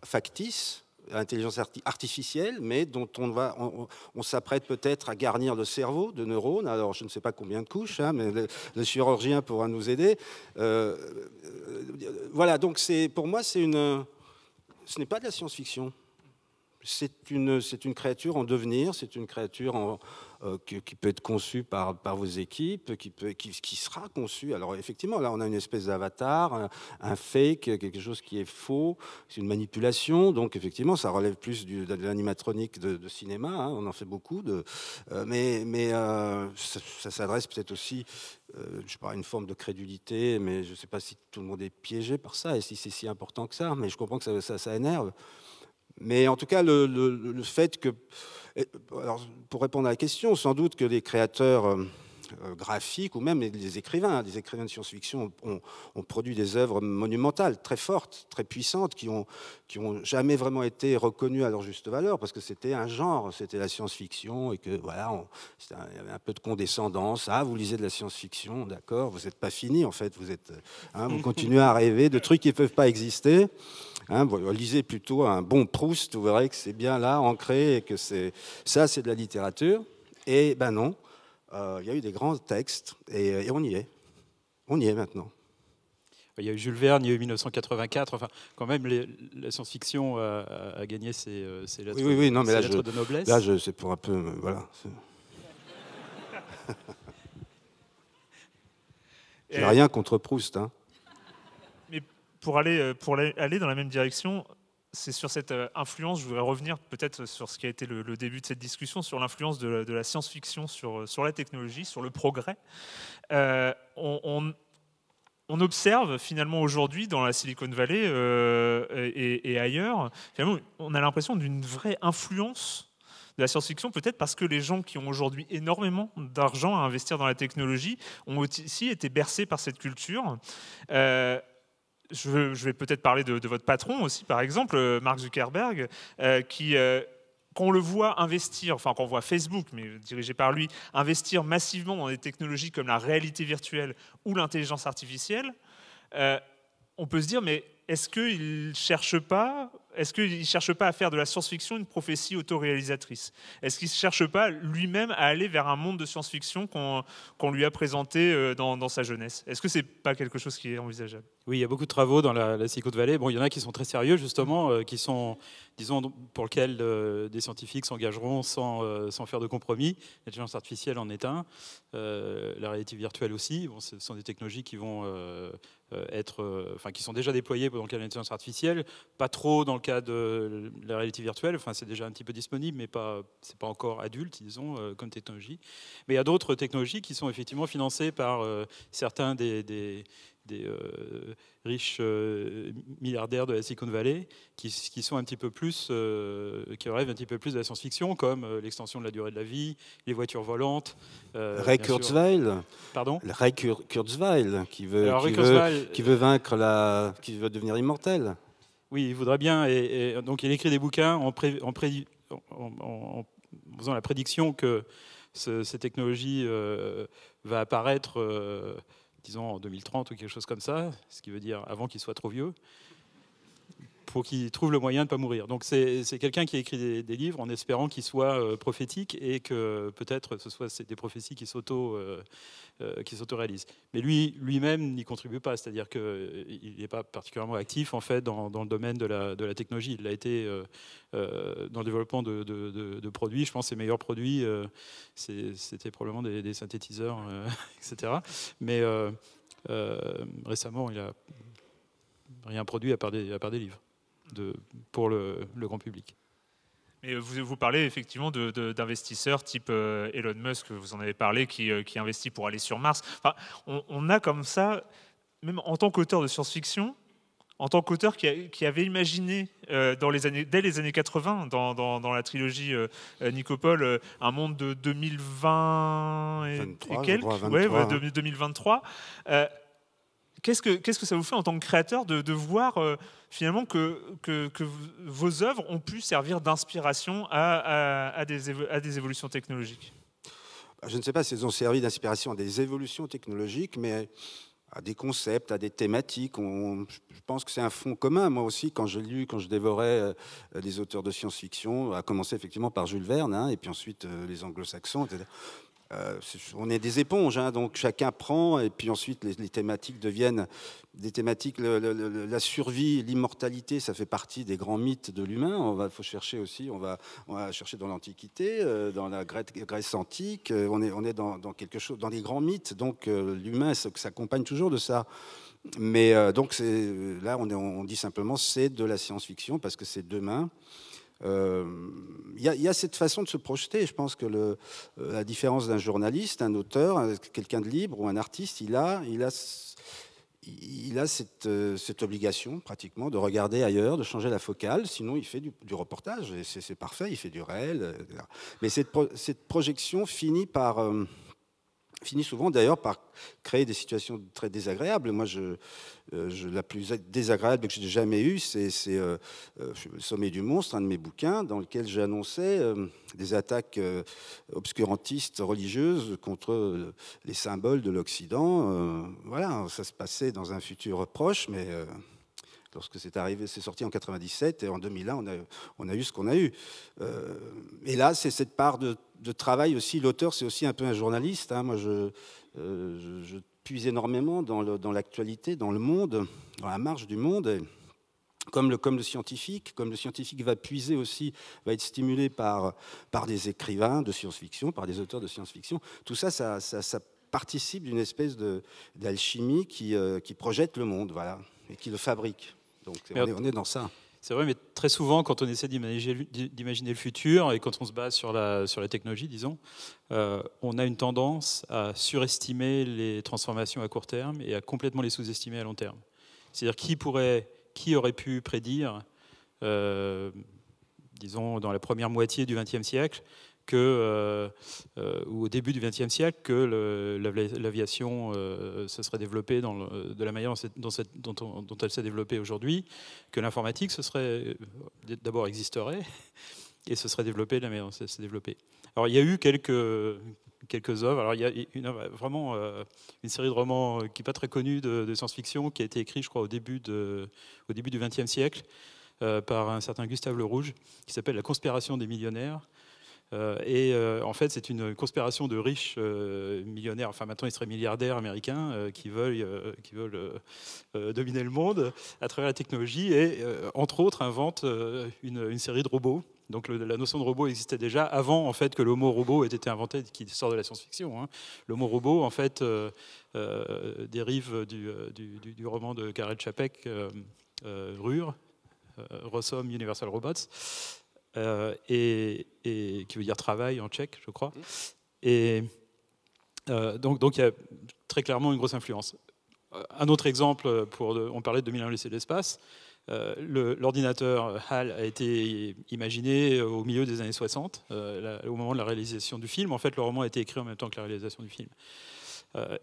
factice, intelligence artificielle, mais dont on s'apprête peut-être à garnir le cerveau de neurones. Alors, je ne sais pas combien de couches, hein, mais le chirurgien pourra nous aider. Voilà, donc pour moi, ce n'est pas de la science-fiction. c'est une créature en devenir, c'est une créature qui peut être conçue par vos équipes, qui sera conçue. Alors effectivement, là on a une espèce d'avatar, un fake, quelque chose qui est faux, c'est une manipulation, donc effectivement ça relève plus de l'animatronique de cinéma, hein, on en fait beaucoup, mais ça s'adresse peut-être aussi, je sais pas, à une forme de crédulité, mais je ne sais pas si tout le monde est piégé par ça et si c'est si important que ça, mais je comprends que ça énerve. Mais en tout cas, le fait que... Alors, pour répondre à la question, sans doute que les créateurs graphiques ou même les écrivains de science-fiction ont produit des œuvres monumentales, très fortes, très puissantes, qui ont jamais vraiment été reconnues à leur juste valeur, parce que c'était un genre, c'était la science-fiction, et que voilà, il y avait un peu de condescendance. Ah, vous lisez de la science-fiction, d'accord, vous n'êtes pas fini en fait, vous continuez à rêver de trucs qui ne peuvent pas exister. Hein, vous lisez plutôt un bon Proust, vous verrez que c'est bien là, ancré, et que c'est de la littérature. Et ben non, il y a eu des grands textes, et on y est. On y est maintenant. Il y a eu Jules Verne, il y a eu 1984, enfin, quand même, la science-fiction a gagné ses lettres, oui, non, mais lettres de noblesse. Là, c'est pour un peu... Voilà. J'ai rien contre Proust, hein. Pour aller dans la même direction, c'est sur cette influence, je voudrais revenir peut-être sur ce qui a été le début de cette discussion, sur l'influence de la science-fiction sur la technologie, sur le progrès. On observe finalement aujourd'hui dans la Silicon Valley et ailleurs, finalement, on a l'impression d'une vraie influence de la science-fiction, peut-être parce que les gens qui ont aujourd'hui énormément d'argent à investir dans la technologie ont aussi été bercés par cette culture. Je vais peut-être parler de votre patron aussi, par exemple, Mark Zuckerberg, qui, quand on le voit investir, enfin quand on voit Facebook, mais dirigé par lui, investir massivement dans des technologies comme la réalité virtuelle ou l'intelligence artificielle, on peut se dire, mais est-ce qu'il ne cherche pas à faire de la science-fiction une prophétie autoréalisatrice? Est-ce qu'il ne cherche pas lui-même à aller vers un monde de science-fiction qu'on lui a présenté dans sa jeunesse? Est-ce que ce n'est pas quelque chose qui est envisageable? Oui, il y a beaucoup de travaux dans la Silicon Valley. Bon, il y en a qui sont très sérieux, justement, qui sont, disons, pour lesquels des scientifiques s'engageront sans faire de compromis. L'intelligence artificielle en est un. La réalité virtuelle aussi. Bon, ce sont des technologies qui vont qui sont déjà déployées dans le cas de l'intelligence artificielle. Pas trop dans le cas de la réalité virtuelle. Enfin, c'est déjà un petit peu disponible, mais c'est pas encore adulte, disons, comme technologie. Mais il y a d'autres technologies qui sont effectivement financées par certains des riches milliardaires de la Silicon Valley qui sont un petit peu plus, qui relèvent un petit peu plus de la science-fiction, comme l'extension de la durée de la vie, les voitures volantes. Ray Kurzweil. Pardon ? Ray Kurzweil qui veut devenir immortel. Oui, il voudrait bien, et donc il écrit des bouquins en faisant la prédiction que cette technologie va apparaître. Disons en 2030 ou quelque chose comme ça, ce qui veut dire avant qu'il soit trop vieux, pour qu'il trouve le moyen de ne pas mourir. Donc c'est quelqu'un qui a écrit des livres en espérant qu'ils soient prophétiques et que peut-être ce soit des prophéties qui s'auto-réalisent. Mais lui-même n'y contribue pas, c'est-à-dire qu'il n'est pas particulièrement actif en fait dans le domaine de la technologie. Il a été dans le développement de produits. Je pense que ses meilleurs produits, c'était probablement des synthétiseurs, etc. Mais récemment, il n'a rien produit à part des livres pour le grand public. Et vous parlez effectivement d'investisseurs type Elon Musk, vous en avez parlé, qui investit pour aller sur Mars. Enfin, on a comme ça, même en tant qu'auteur de science-fiction, en tant qu'auteur qui avait imaginé dès les années 80, dans la trilogie Nicopole, un monde de 2020 et quelques, 2023. Qu'est-ce que ça vous fait en tant que créateur de voir finalement que vos œuvres ont pu servir d'inspiration à des évolutions technologiques? Je ne sais pas si elles ont servi d'inspiration à des évolutions technologiques, mais à des concepts, à des thématiques. Je pense que c'est un fond commun. Moi aussi, quand je dévorais des auteurs de science-fiction, à commencer effectivement par Jules Verne, hein, et puis ensuite les anglo-saxons, etc. on est des éponges, hein, donc chacun prend, et puis ensuite les thématiques deviennent des thématiques. La survie, l'immortalité, ça fait partie des grands mythes de l'humain. Faut chercher aussi, on va chercher dans l'Antiquité, dans la Grèce antique. On est dans quelque chose, dans les grands mythes. Donc l'humain s'accompagne toujours de ça. Mais donc là, on dit simplement c'est de la science-fiction parce que c'est demain. Il y a cette façon de se projeter. Je pense que la différence d'un journaliste, un auteur, quelqu'un de libre ou un artiste, il a cette obligation pratiquement de regarder ailleurs, de changer la focale. Sinon, il fait du reportage et c'est parfait. Il fait du réel, etc. Mais cette projection finit souvent d'ailleurs par créer des situations très désagréables. Moi, la plus désagréable que j'ai jamais eue, c'est Le Sommet du Monstre, un de mes bouquins, dans lequel j'annonçais des attaques obscurantistes religieuses contre les symboles de l'Occident. Voilà, ça se passait dans un futur proche, mais lorsque c'est arrivé, c'est sorti en 97, et en 2001, on a eu ce qu'on a eu. Et là, c'est cette part de travail aussi. L'auteur, c'est aussi un peu un journaliste. Hein. Moi, je puise énormément dans l'actualité, dans le monde, dans la marche du monde. Et comme le scientifique va puiser aussi, va être stimulé par des écrivains de science-fiction, par des auteurs de science-fiction. Tout ça, ça participe d'une espèce d'alchimie qui projette le monde, voilà, et qui le fabrique. Donc on est dans ça. C'est vrai, mais très souvent, quand on essaie d'imaginer le futur et quand on se base sur la technologie, disons, on a une tendance à surestimer les transformations à court terme et à complètement les sous-estimer à long terme. C'est-à-dire qui aurait pu prédire, disons, dans la première moitié du XXe siècle, ou au début du XXe siècle, que l'aviation se serait développée de la manière dont elle s'est développée aujourd'hui, que l'informatique d'abord existerait et se serait développée de la manière dont elle s'est développée. Alors il y a eu quelques œuvres. Alors il y a vraiment une série de romans qui n'est pas très connue de science-fiction qui a été écrite, je crois, au début du XXe siècle par un certain Gustave Le Rouge, qui s'appelle La conspiration des millionnaires. En fait, c'est une conspiration de riches millionnaires, enfin maintenant ils seraient milliardaires américains, qui veulent dominer le monde à travers la technologie et, entre autres, inventent une série de robots. Donc la notion de robot existait déjà avant en fait que le mot robot ait été inventé, qui sort de la science-fiction. Hein. Le mot robot en fait dérive du roman de Karel Čapek, Rur, Rosom Universal Robots. Et qui veut dire travail en tchèque, je crois. Et donc il y a très clairement une grosse influence. Un autre exemple, on parlait de 2001 l'Odyssée de l'espace. L'ordinateur HAL a été imaginé au milieu des années 60, au moment de la réalisation du film. En fait, le roman a été écrit en même temps que la réalisation du film.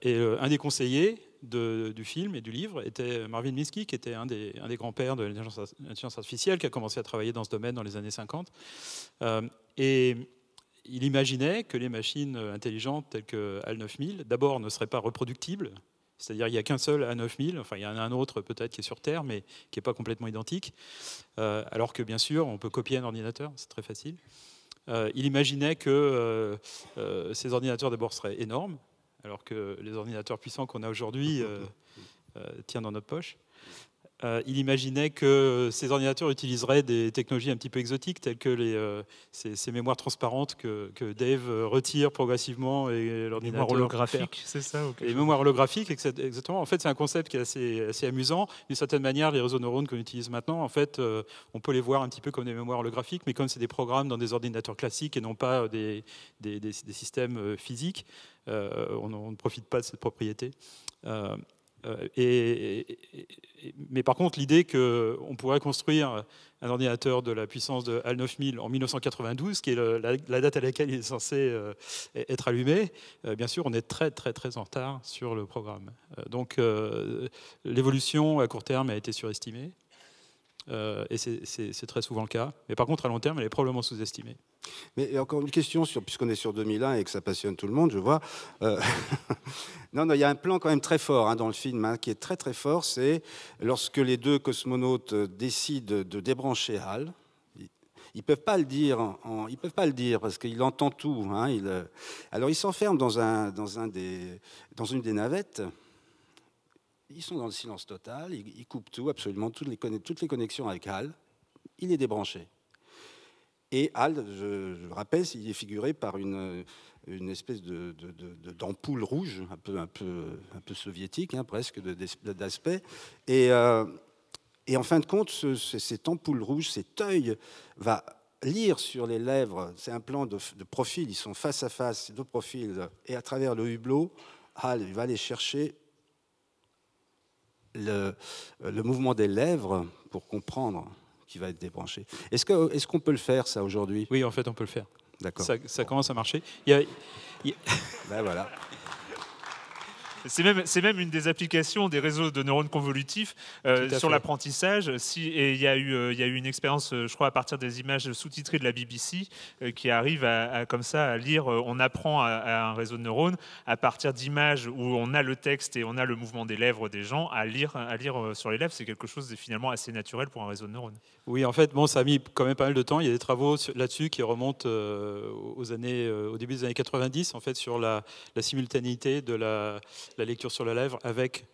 Et un des conseillers du film et du livre était Marvin Minsky, qui était un des grands-pères de l'intelligence artificielle, qui a commencé à travailler dans ce domaine dans les années 50. Et il imaginait que les machines intelligentes telles que HAL 9000, d'abord, ne seraient pas reproductibles. C'est-à-dire qu'il n'y a qu'un seul HAL 9000, enfin il y en a un autre peut-être qui est sur Terre, mais qui n'est pas complètement identique. Alors que bien sûr, on peut copier un ordinateur, c'est très facile. Il imaginait que ces ordinateurs d'abord seraient énormes, alors que les ordinateurs puissants qu'on a aujourd'hui tiennent dans notre poche. Il imaginait que ces ordinateurs utiliseraient des technologies un petit peu exotiques, telles que ces mémoires transparentes que Dave retire progressivement. Et l'ordinateur. Les mémoires holographiques, c'est ça? Les mémoires holographiques, exactement. En fait, c'est un concept qui est assez amusant. D'une certaine manière, les réseaux de neurones qu'on utilise maintenant, en fait, on peut les voir un petit peu comme des mémoires holographiques, mais comme c'est des programmes dans des ordinateurs classiques et non pas des systèmes physiques, on ne profite pas de cette propriété. Mais par contre, l'idée qu'on pourrait construire un ordinateur de la puissance de HAL 9000 en 1992, qui est la date à laquelle il est censé être allumé, bien sûr, on est très très très en retard sur le programme. Donc l'évolution à court terme a été surestimée, et c'est très souvent le cas. Mais par contre, à long terme, elle est probablement sous-estimée. Mais encore une question, puisqu'on est sur 2001 et que ça passionne tout le monde, je vois. Non, il y a un plan quand même très fort dans le film, qui est très très fort. C'est lorsque les deux cosmonautes décident de débrancher HAL. Ils peuvent pas le dire. Ils peuvent pas le dire parce qu'il entend tout. Hein, alors, il s'enferme dans une des navettes. Ils sont dans le silence total. Ils coupent tout, absolument toutes les connexions avec HAL. Il est débranché. Et HAL, je rappelle, il est figuré par une espèce d'ampoule rouge, un peu soviétique, hein, presque d'aspect. Et en fin de compte, cette ampoule rouge, cet œil, va lire sur les lèvres. C'est un plan de profil, ils sont face à face, ces deux profils. Et à travers le hublot, HAL va aller chercher le mouvement des lèvres pour comprendre qui va être débranché. Est-ce qu'on peut le faire, ça, aujourd'hui? Oui, en fait, on peut le faire. D'accord. Ça commence à marcher. Ben voilà. C'est même une des applications des réseaux de neurones convolutifs sur l'apprentissage. Et il y a eu une expérience, je crois, à partir des images sous-titrées de la BBC, qui arrive comme ça à lire. On apprend à un réseau de neurones à partir d'images où on a le texte et on a le mouvement des lèvres des gens à lire sur les lèvres. C'est quelque chose de finalement assez naturel pour un réseau de neurones. Oui, en fait, bon, ça a mis quand même pas mal de temps. Il y a des travaux là-dessus qui remontent au début des années 90, en fait, sur la simultanéité de la lecture sur les lèvres avec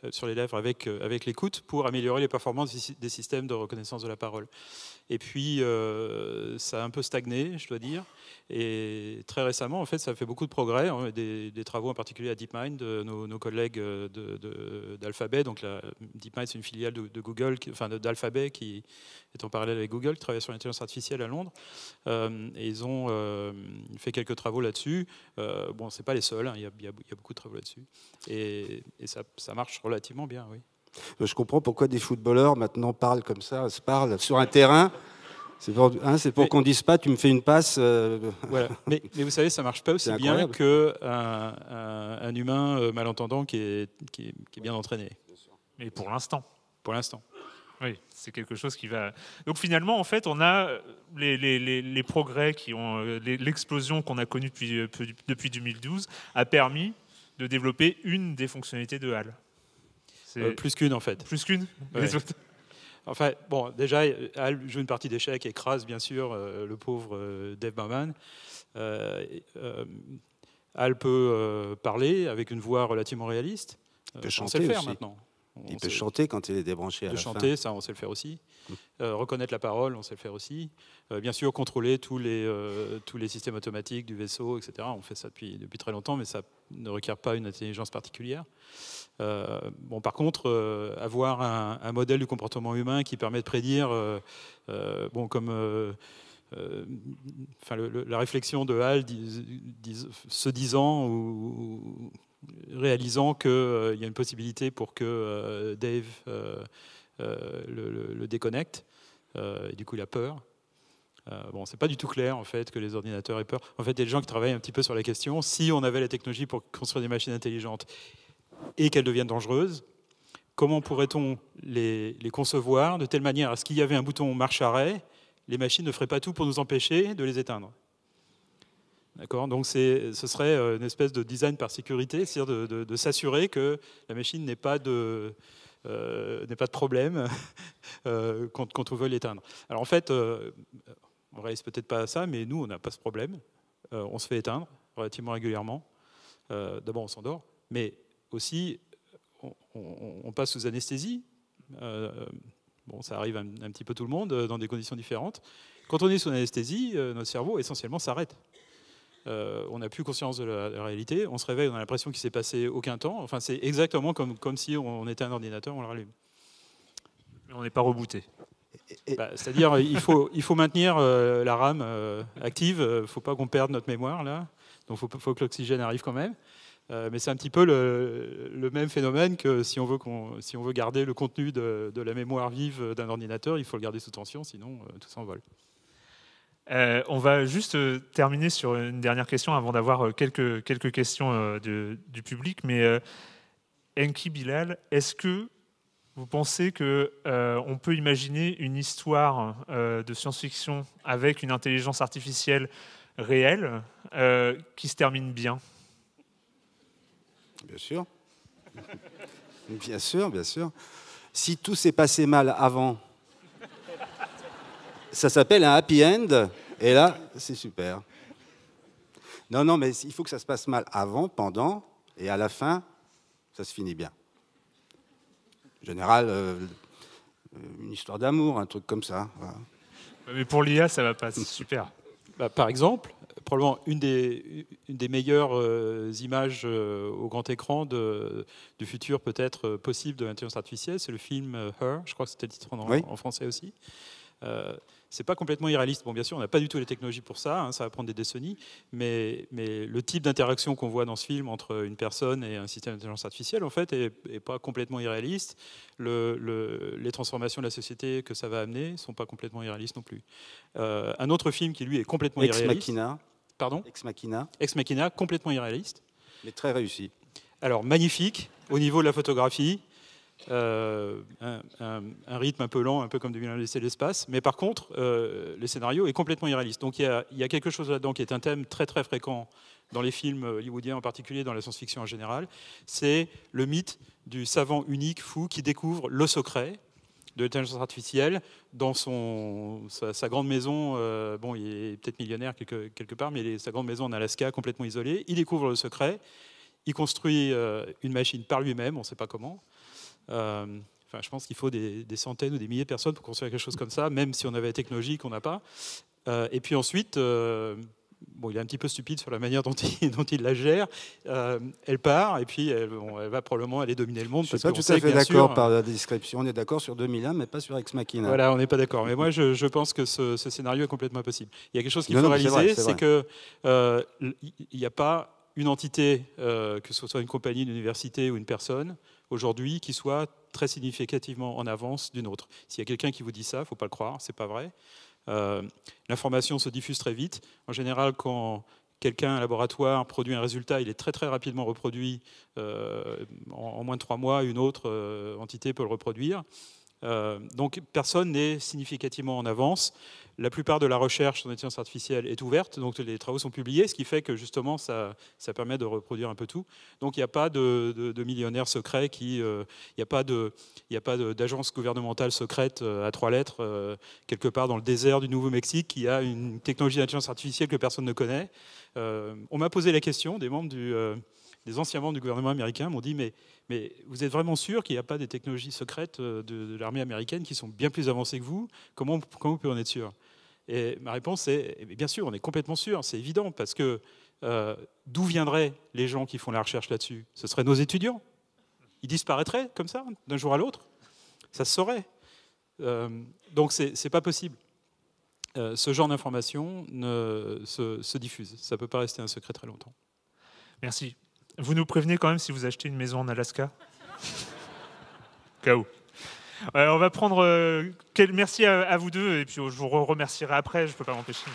l'écoute pour améliorer les performances des systèmes de reconnaissance de la parole. Et puis, ça a un peu stagné, je dois dire. Et très récemment, en fait, ça a fait beaucoup de progrès. Des travaux en particulier à DeepMind, nos collègues d'Alphabet. Donc, DeepMind, c'est une filiale de Google, d'Alphabet qui est en parallèle avec Google, qui travaille sur l'intelligence artificielle à Londres. Et ils ont fait quelques travaux là-dessus. Bon, c'est pas les seuls, hein, il y a beaucoup de travaux là-dessus. Et ça marche relativement bien, oui. Je comprends pourquoi des footballeurs maintenant parlent comme ça, se parlent sur un terrain. C'est pour qu'on ne dise pas, tu me fais une passe. Voilà. Mais vous savez, ça ne marche pas aussi bien qu'un humain malentendant qui est bien entraîné. Mais pour l'instant. Pour l'instant. Oui, c'est quelque chose qui va... Donc finalement, en fait, on a les progrès qui ont... L'explosion qu'on a connue depuis 2012 a permis de développer une des fonctionnalités de HAL. Plus qu'une, en fait. Plus qu'une. Ouais. Enfin, bon, déjà, HAL joue une partie d'échecs, écrase bien sûr le pauvre Dave Bowman. HAL peut parler avec une voix relativement réaliste. Il peut on chanter sait le faire aussi. maintenant. Il peut chanter quand il est débranché à la fin. Chanter, ça, on sait le faire aussi. Reconnaître la parole, on sait le faire aussi. Bien sûr, contrôler tous les systèmes automatiques du vaisseau, etc. On fait ça depuis très longtemps, mais ça ne requiert pas une intelligence particulière. Bon, par contre, avoir un modèle du comportement humain qui permet de prédire, la réflexion de HAL se disant ou réalisant qu'il y a une possibilité pour que Dave le déconnecte, et du coup il a peur. Bon, c'est pas du tout clair en fait que les ordinateurs aient peur. En fait, il y a des gens qui travaillent un petit peu sur la question. Si on avait la technologie pour construire des machines intelligentes et qu'elles deviennent dangereuses, comment pourrait-on les concevoir de telle manière à ce qu'il y avait un bouton marche-arrêt, les machines ne feraient pas tout pour nous empêcher de les éteindre. D'accord ? Donc ce serait une espèce de design par sécurité, c'est-à-dire de s'assurer que la machine n'ait pas de problème quand on veut l'éteindre. Alors en fait, on ne réalise peut-être pas ça, mais nous, on n'a pas ce problème. On se fait éteindre relativement régulièrement. D'abord, on s'endort, mais aussi, on passe sous anesthésie. Bon, ça arrive un petit peu tout le monde, dans des conditions différentes. Quand on est sous anesthésie, notre cerveau, essentiellement, s'arrête. On n'a plus conscience de la réalité. On se réveille, on a l'impression qu'il ne s'est passé aucun temps. Enfin, c'est exactement comme si on était un ordinateur, on le rallume. Mais on n'est pas rebooté. C'est-à-dire, il faut maintenir la RAM active. Il ne faut pas qu'on perde notre mémoire, là. Donc, il faut que l'oxygène arrive quand même. Mais c'est un petit peu le même phénomène que si on veut garder le contenu de la mémoire vive d'un ordinateur, il faut le garder sous tension, sinon tout s'envole. On va juste terminer sur une dernière question avant d'avoir quelques questions du public. Mais Enki Bilal, est-ce que vous pensez qu'on peut imaginer une histoire de science-fiction avec une intelligence artificielle réelle qui se termine bien ? Bien sûr. Bien sûr, bien sûr. Si tout s'est passé mal avant, Ça s'appelle un happy end, et là, c'est super. Non, mais il faut que ça se passe mal avant, pendant, et à la fin, ça se finit bien. En général, une histoire d'amour, un truc comme ça. Voilà. Mais pour l'IA, ça va pas, c'est super. Bah, par exemple, probablement une des meilleures images au grand écran du futur peut-être possible de l'intelligence artificielle, c'est le film Her, je crois que c'était le titre en français aussi. C'est pas complètement irréaliste. Bon, bien sûr, on n'a pas du tout les technologies pour ça, hein, ça va prendre des décennies, mais le type d'interaction qu'on voit dans ce film entre une personne et un système d'intelligence artificielle, en fait, est pas complètement irréaliste. Les transformations de la société que ça va amener ne sont pas complètement irréalistes non plus. Un autre film qui, lui, est complètement irréaliste... Ex Machina. Pardon ? Ex Machina. Ex Machina, complètement irréaliste. Mais très réussi. Alors, magnifique, au niveau de la photographie, un rythme un peu lent, un peu comme 2001 l'Odyssée de l'espace, mais par contre, le scénario est complètement irréaliste. Donc il y a quelque chose là-dedans qui est un thème très très fréquent dans les films hollywoodiens, en particulier dans la science-fiction en général, c'est le mythe du savant unique, fou, qui découvre le secret de l'intelligence artificielle dans sa grande maison. Bon, il est peut-être millionnaire quelque part, mais sa grande maison en Alaska, complètement isolée. Il découvre le secret, il construit une machine par lui-même, on ne sait pas comment. Enfin, je pense qu'il faut des centaines ou des milliers de personnes pour construire quelque chose comme ça, même si on avait la technologie qu'on n'a pas. Et puis ensuite, bon, il est un petit peu stupide sur la manière dont il la gère. Elle part et puis elle va probablement aller dominer le monde. Je ne suis pas tout à fait d'accord par la description. On est d'accord sur 2001, mais pas sur Ex Machina. Voilà, on n'est pas d'accord. Mais moi, je pense que ce scénario est complètement impossible. Il y a quelque chose qu'il faut réaliser, c'est qu'il n'y a pas une entité, que ce soit une compagnie, une université ou une personne, aujourd'hui, qui soit très significativement en avance d'une autre. S'il y a quelqu'un qui vous dit ça, il ne faut pas le croire, c'est pas vrai. L'information se diffuse très vite. En général, quand quelqu'un, un laboratoire, produit un résultat, il est très très rapidement reproduit. En moins de 3 mois, une autre entité peut le reproduire. Donc personne n'est significativement en avance. La plupart de la recherche sur l'intelligence artificielle est ouverte, donc les travaux sont publiés, ce qui fait que justement ça permet de reproduire un peu tout. Donc il n'y a pas de millionnaire secret, il n'y a pas d'agence gouvernementale secrète à 3 lettres quelque part dans le désert du Nouveau-Mexique qui a une technologie d'intelligence artificielle que personne ne connaît. On m'a posé la question, des anciens membres du gouvernement américain m'ont dit mais vous êtes vraiment sûr qu'il n'y a pas des technologies secrètes de l'armée américaine qui sont bien plus avancées que vous ? Comment vous pouvez en être sûr ? Et ma réponse est bien sûr, on est complètement sûr, c'est évident, parce que d'où viendraient les gens qui font la recherche là-dessus ? Ce seraient nos étudiants. Ils disparaîtraient comme ça, d'un jour à l'autre. Ça se saurait. Donc c'est pas possible. Ce genre d'information se diffuse. Ça ne peut pas rester un secret très longtemps. Merci. Vous nous prévenez quand même si vous achetez une maison en Alaska ? Cas où. On va prendre... Merci à vous deux, et puis je vous remercierai après, je ne peux pas m'empêcher.